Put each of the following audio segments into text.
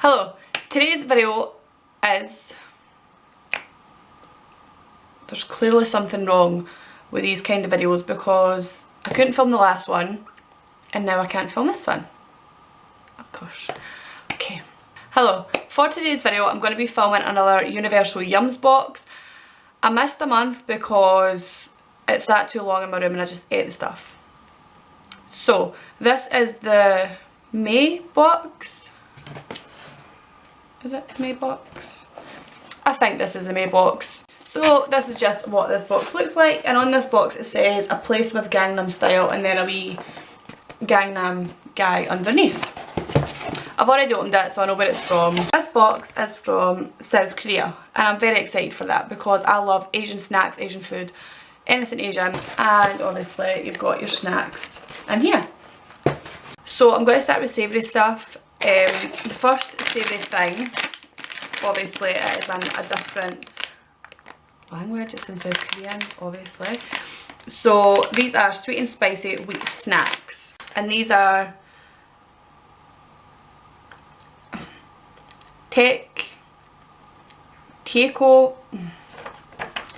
Hello, today's video is, there's clearly something wrong with these kind of videos because I couldn't film the last one and now I can't film this one. Of course. Okay. Hello, for today's video I'm going to be filming another Universal Yums box. I missed a month because it sat too long in my room and I just ate the stuff. So this is the May box. Is it the May box? I think this is the May box. So this is just what this box looks like, and on this box it says a place with Gangnam Style and then a wee Gangnam guy underneath. I've already opened it so I know where it's from. This box is from South Korea and I'm very excited for that because I love Asian snacks, Asian food, anything Asian, and obviously you've got your snacks in here. So I'm going to start with savoury stuff. The first savoury thing, obviously it is in a different language, it's in South Korean obviously. So these are sweet and spicy wheat snacks, and these are Choco,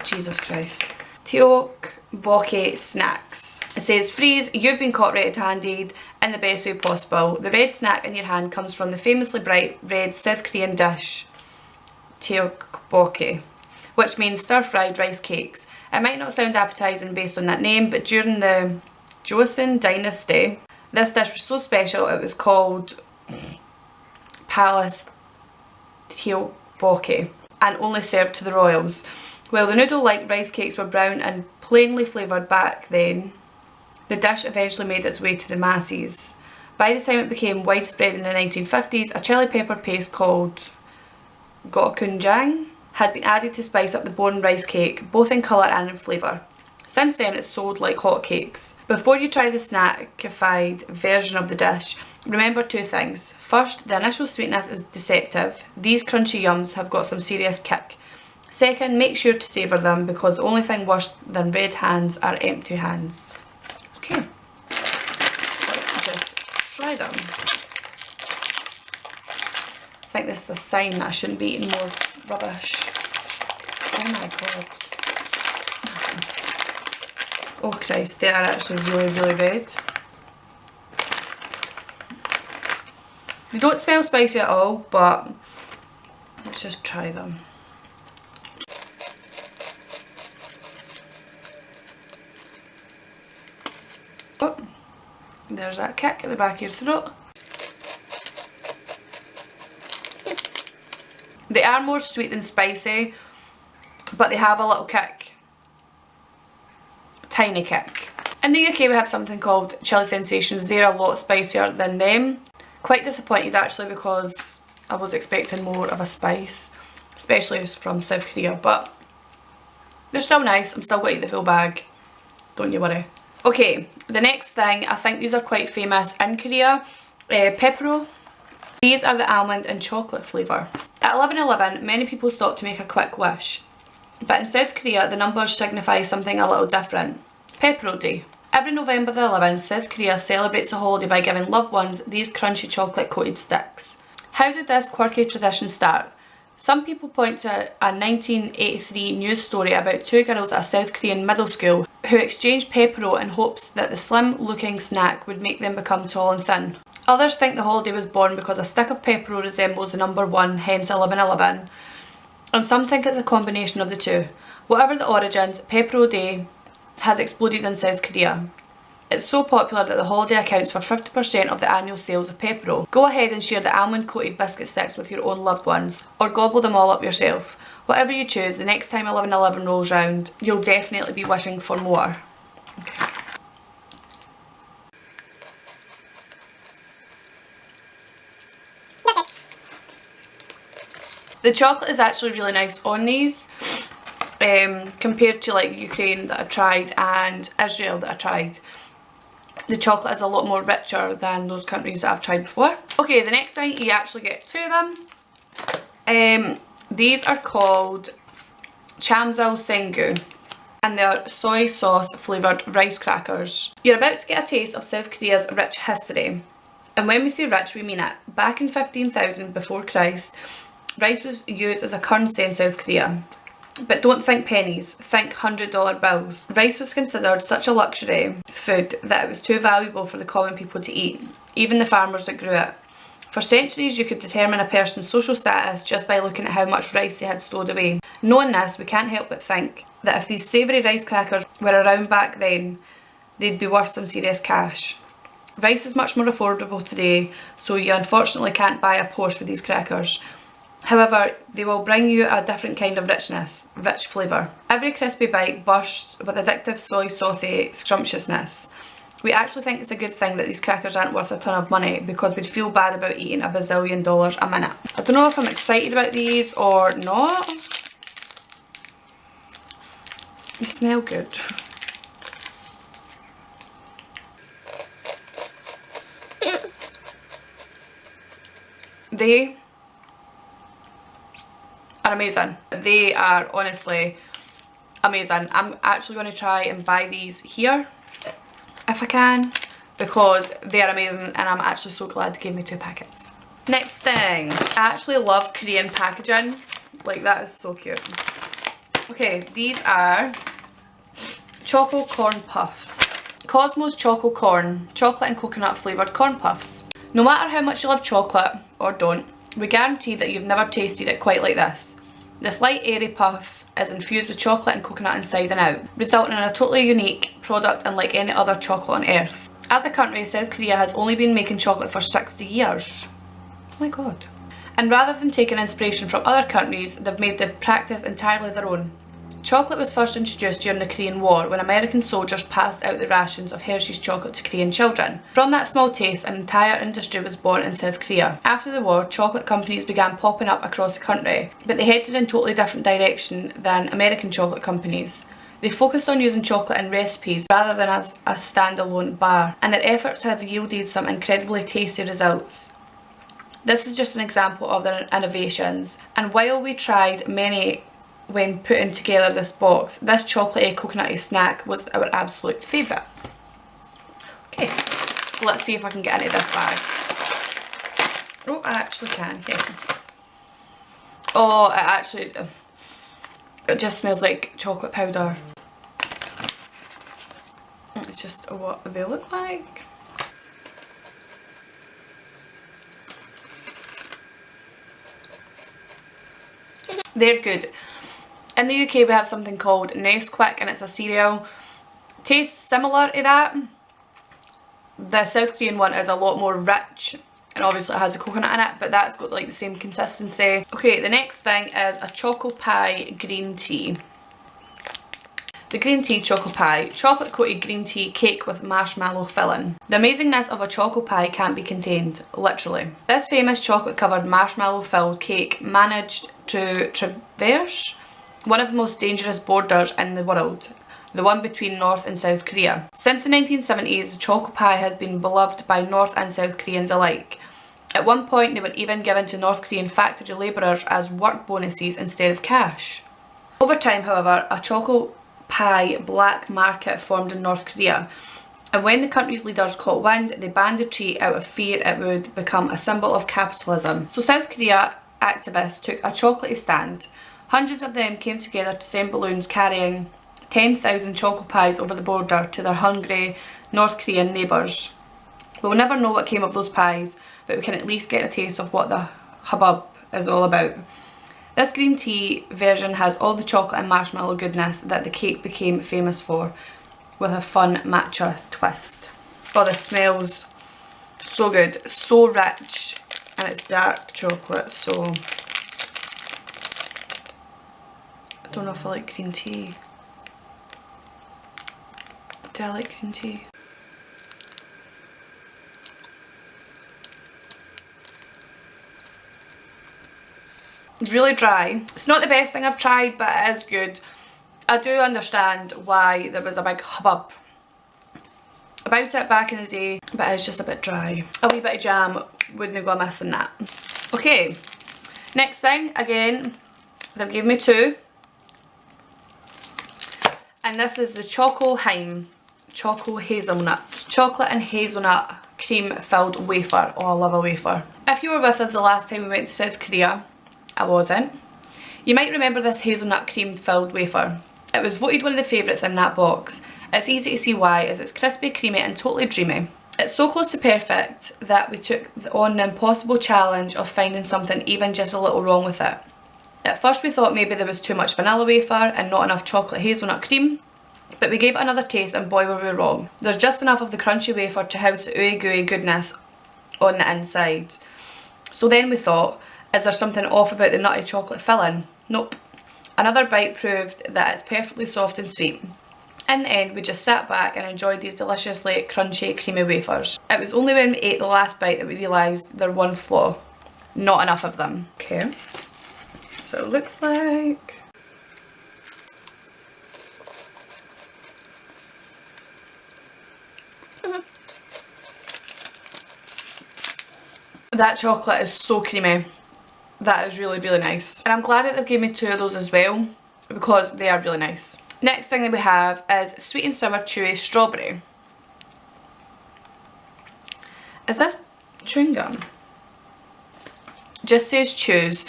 Jesus Christ, Chuseok Bokeh snacks. It says, freeze, you've been caught red-handed in the best way possible. The red snack in your hand comes from the famously bright red South Korean dish Choseok Bokeh, which means stir-fried rice cakes. It might not sound appetising based on that name, but during the Joseon dynasty, this dish was so special it was called Palace Choseok Bokeh and only served to the royals. While the noodle-like rice cakes were brown and plainly flavoured back then, the dish eventually made its way to the masses. By the time it became widespread in the 1950s, a chili pepper paste called gochujang had been added to spice up the boring rice cake, both in colour and in flavour. Since then it's sold like hotcakes. Before you try the snackified version of the dish, remember two things. First, the initial sweetness is deceptive. These crunchy yums have got some serious kick. Second, make sure to savour them because the only thing worse than red hands are empty hands. Okay, let's just try them. I think this is a sign that I shouldn't be eating more rubbish. Oh my god. Oh Christ, they are actually really red. They don't smell spicy at all, but let's just try them. Oh, there's that kick at the back of your throat. They are more sweet than spicy, but they have a little kick. Tiny kick. In the UK we have something called Chili Sensations. They're a lot spicier than them. Quite disappointed actually because I was expecting more of a spice, especially from South Korea, but they're still nice. I'm still going to eat the full bag, don't you worry. Okay, the next thing, I think these are quite famous in Korea, Pepperell. These are the almond and chocolate flavour. At 11:11, many people stop to make a quick wish, but in South Korea the numbers signify something a little different. Pepperell Day. Every November the 11th, South Korea celebrates a holiday by giving loved ones these crunchy chocolate coated sticks. How did this quirky tradition start? Some people point to a 1983 news story about two girls at a South Korean middle school who exchanged Pepperell in hopes that the slim looking snack would make them become tall and thin. Others think the holiday was born because a stick of Pepperell resembles the number 1, hence 1111, and some think it's a combination of the two. Whatever the origins, Pepperell Day has exploded in South Korea. It's so popular that the holiday accounts for 50% of the annual sales of Pepperell. Go ahead and share the almond coated biscuit sticks with your own loved ones, or gobble them all up yourself. Whatever you choose, the next time 11:11 rolls round, you'll definitely be wishing for more. Okay. The chocolate is actually really nice on these, compared to like Ukraine that I tried and Israel that I tried. The chocolate is a lot more richer than those countries that I've tried before. Okay, the next thing, you actually get two of them. These are called Chamsal Sengu and they're soy sauce flavoured rice crackers. You're about to get a taste of South Korea's rich history. And when we say rich, we mean it. Back in 15,000 before Christ, rice was used as a currency in South Korea. But don't think pennies, think $100 bills. Rice was considered such a luxury food that it was too valuable for the common people to eat, even the farmers that grew it. For centuries you could determine a person's social status just by looking at how much rice they had stowed away. Knowing this, we can't help but think that if these savoury rice crackers were around back then, they'd be worth some serious cash. Rice is much more affordable today, so you unfortunately can't buy a Porsche with these crackers. However, they will bring you a different kind of richness, rich flavour. Every crispy bite bursts with addictive soy saucy scrumptiousness. We actually think it's a good thing that these crackers aren't worth a ton of money because we'd feel bad about eating $1 bazillion a minute. I don't know if I'm excited about these or not. They smell good. They are amazing. They are honestly amazing. I'm actually going to try and buy these here if I can because they are amazing and I'm actually so glad they gave me 2 packets. Next thing, I actually love Korean packaging. Like, that is so cute. Okay, these are Choco corn puffs. Cosmos Choco corn, chocolate and coconut flavoured corn puffs. No matter how much you love chocolate, or don't, we guarantee that you've never tasted it quite like this. This light airy puff is infused with chocolate and coconut inside and out, resulting in a totally unique product unlike any other chocolate on earth. As a country, South Korea has only been making chocolate for 60 years. Oh my god. And rather than taking inspiration from other countries, they've made the practice entirely their own. Chocolate was first introduced during the Korean War when American soldiers passed out the rations of Hershey's chocolate to Korean children. From that small taste, an entire industry was born in South Korea. After the war, chocolate companies began popping up across the country, but they headed in a totally different direction than American chocolate companies. They focused on using chocolate in recipes rather than as a standalone bar, and their efforts have yielded some incredibly tasty results. This is just an example of their innovations, and while we tried many when putting together this box, this chocolatey coconutty snack was our absolute favourite. Okay, let's see if I can get into this bag. Oh, I actually can, yeah. Oh, it just smells like chocolate powder. It's just what they look like. They're good. In the UK we have something called Nesquik and it's a cereal. Tastes similar to that. The South Korean one is a lot more rich and obviously it has a coconut in it, but that's got like the same consistency. Okay, the next thing is a Choco Pie green tea. The green tea Choco Pie, chocolate coated green tea cake with marshmallow filling. The amazingness of a Choco Pie can't be contained, literally. This famous chocolate covered marshmallow filled cake managed to traverse one of the most dangerous borders in the world, the one between North and South Korea. Since the 1970s, Choco Pie has been beloved by North and South Koreans alike. At one point, they were even given to North Korean factory labourers as work bonuses instead of cash. Over time, however, a Choco Pie black market formed in North Korea, and when the country's leaders caught wind, they banned the treat out of fear it would become a symbol of capitalism. So South Korea activists took a chocolatey stand. Hundreds of them came together to send balloons carrying 10,000 Choco Pies over the border to their hungry North Korean neighbours. We'll never know what came of those pies, but we can at least get a taste of what the hubbub is all about. This green tea version has all the chocolate and marshmallow goodness that the cake became famous for, with a fun matcha twist. Oh, this smells so good, so rich, and it's dark chocolate, so I don't know if I like green tea. Do I like green tea? Really dry. It's not the best thing I've tried, but it is good. I do understand why there was a big hubbub about it back in the day, but it's just a bit dry. A wee bit of jam wouldn't go amiss in that. Okay, next thing, again, they've given me 2. And this is the Choco Hazelnut. Chocolate and hazelnut cream filled wafer. Oh, I love a wafer. If you were with us the last time we went to South Korea, I wasn't, you might remember this hazelnut cream filled wafer. It was voted one of the favourites in that box. It's easy to see why, as it's crispy, creamy and totally dreamy. It's so close to perfect that we took on the impossible challenge of finding something even just a little wrong with it. At first we thought maybe there was too much vanilla wafer and not enough chocolate hazelnut cream, but we gave it another taste and boy were we wrong. There's just enough of the crunchy wafer to house the ooey gooey goodness on the inside. So then we thought, is there something off about the nutty chocolate filling? Nope. Another bite proved that it's perfectly soft and sweet. In the end, we just sat back and enjoyed these deliciously crunchy, creamy wafers. It was only when we ate the last bite that we realised there one flaw. Not enough of them. Okay. So it looks like... That chocolate is so creamy. That is really, really nice. And I'm glad that they've given me 2 of those as well, because they are really nice. Next thing that we have is sweet and sour chewy strawberry. Is this chewing gum? Just says chews.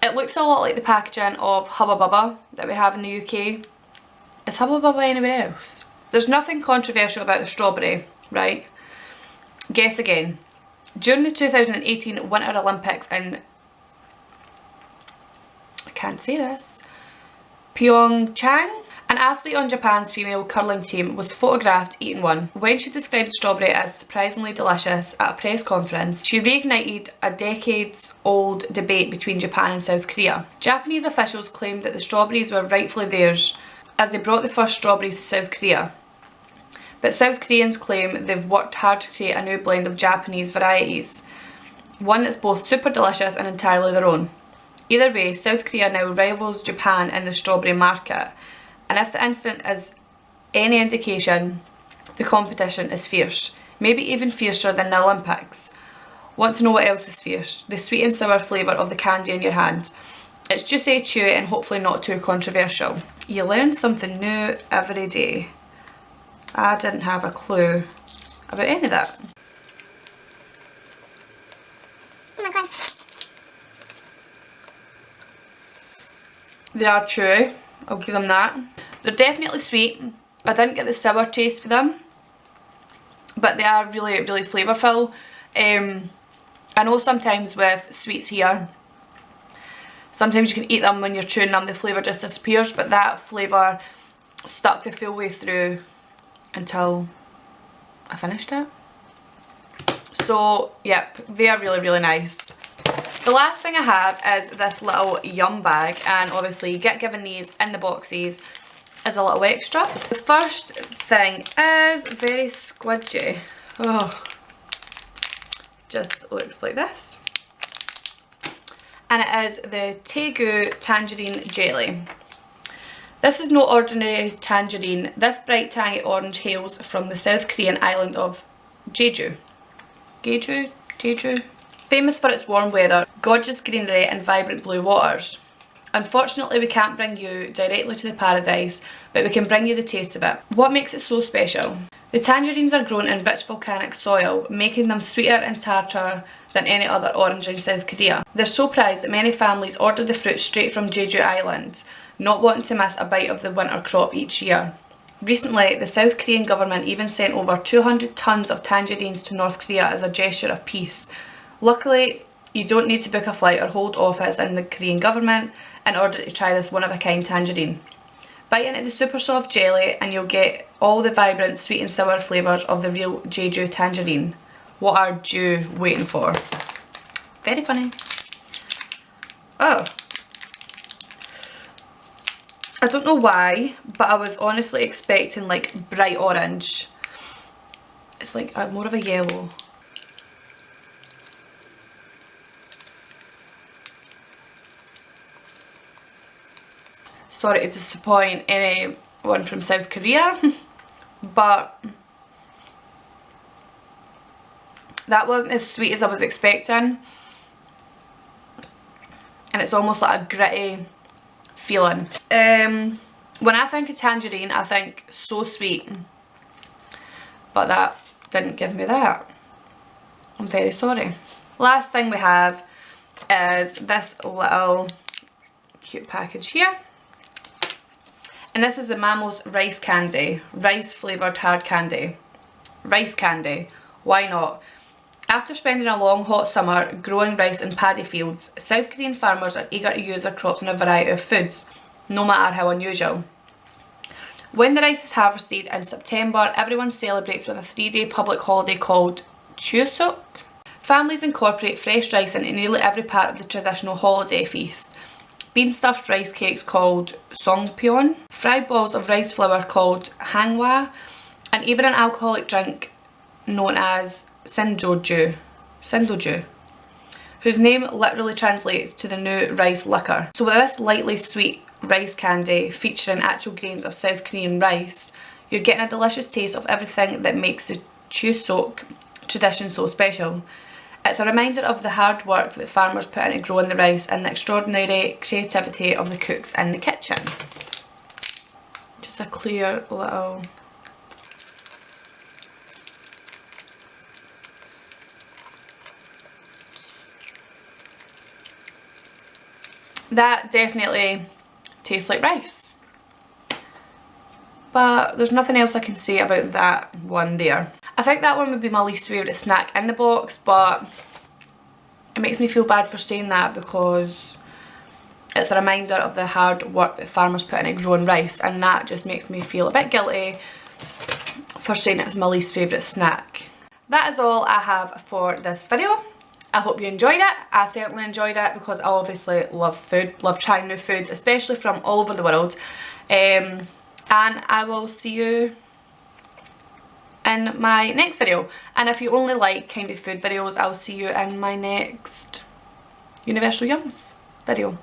It looks a lot like the packaging of Hubba Bubba that we have in the UK. Is Hubba Bubba anywhere else? There's nothing controversial about the strawberry, right? Guess again. During the 2018 Winter Olympics in... I can't say this. Pyeongchang? An athlete on Japan's female curling team was photographed eating one. When she described the strawberry as surprisingly delicious at a press conference, she reignited a decades-old debate between Japan and South Korea. Japanese officials claimed that the strawberries were rightfully theirs, as they brought the first strawberries to South Korea. But South Koreans claim they've worked hard to create a new blend of Japanese varieties, one that's both super delicious and entirely their own. Either way, South Korea now rivals Japan in the strawberry market. And if the incident is any indication, the competition is fierce. Maybe even fiercer than the Olympics. Want to know what else is fierce? The sweet and sour flavour of the candy in your hand. It's juicy, chewy and hopefully not too controversial. You learn something new every day. I didn't have a clue about any of that. Oh my god. They are chewy, I'll give them that. They're definitely sweet. I didn't get the sour taste for them, but they are really, really flavourful. I know sometimes with sweets here, sometimes you can eat them when you're chewing them, the flavour just disappears, but that flavour stuck the full way through until I finished it. So, yep, they are really, really nice. The last thing I have is this little yum bag, and obviously you get given these in the boxes as a little extra. The first thing is very squidgy. Oh, just looks like this. And it is the Jeju tangerine jelly. This is no ordinary tangerine. This bright tangy orange hails from the South Korean island of Jeju. Jeju? Famous for its warm weather, gorgeous greenery and vibrant blue waters. Unfortunately, we can't bring you directly to the paradise, but we can bring you the taste of it. What makes it so special? The tangerines are grown in rich volcanic soil, making them sweeter and tarter than any other orange in South Korea. They're so prized that many families order the fruit straight from Jeju Island, not wanting to miss a bite of the winter crop each year. Recently, the South Korean government even sent over 200 tons of tangerines to North Korea as a gesture of peace. Luckily, you don't need to book a flight or hold office in the Korean government in order to try this one-of-a-kind tangerine. Bite into the super soft jelly and you'll get all the vibrant sweet and sour flavours of the real Jeju tangerine. What are you waiting for? Very funny. Oh. I don't know why, but I was honestly expecting like bright orange. It's like more of a yellow. Sorry to disappoint anyone from South Korea, but that wasn't as sweet as I was expecting, and it's almost like a gritty feeling. When I think of tangerine, I think so sweet, but that didn't give me that. I'm very sorry. Last thing we have is this little cute package here. And this is the Mamos rice candy, rice flavoured hard candy. Rice candy, why not? After spending a long hot summer growing rice in paddy fields, South Korean farmers are eager to use their crops in a variety of foods, no matter how unusual. When the rice is harvested in September, everyone celebrates with a 3-day public holiday called Chuseok. Families incorporate fresh rice into nearly every part of the traditional holiday feast. Bean stuffed rice cakes called songpyeon, fried balls of rice flour called hangwa, and even an alcoholic drink known as sindoju, whose name literally translates to the new rice liquor. So with this lightly sweet rice candy featuring actual grains of South Korean rice, you're getting a delicious taste of everything that makes the Chuseok tradition so special. It's a reminder of the hard work that farmers put into growing the rice and the extraordinary creativity of the cooks in the kitchen. Just a clear little... That definitely tastes like rice. But there's nothing else I can say about that one there. I think that one would be my least favourite snack in the box, but it makes me feel bad for saying that because it's a reminder of the hard work that farmers put into growing rice, and that just makes me feel a bit guilty for saying it was my least favourite snack. That is all I have for this video. I hope you enjoyed it. I certainly enjoyed it because I obviously love food, love trying new foods, especially from all over the world. And I will see you in my next video. And if you only like kind of food videos, I'll see you in my next Universal Yums video.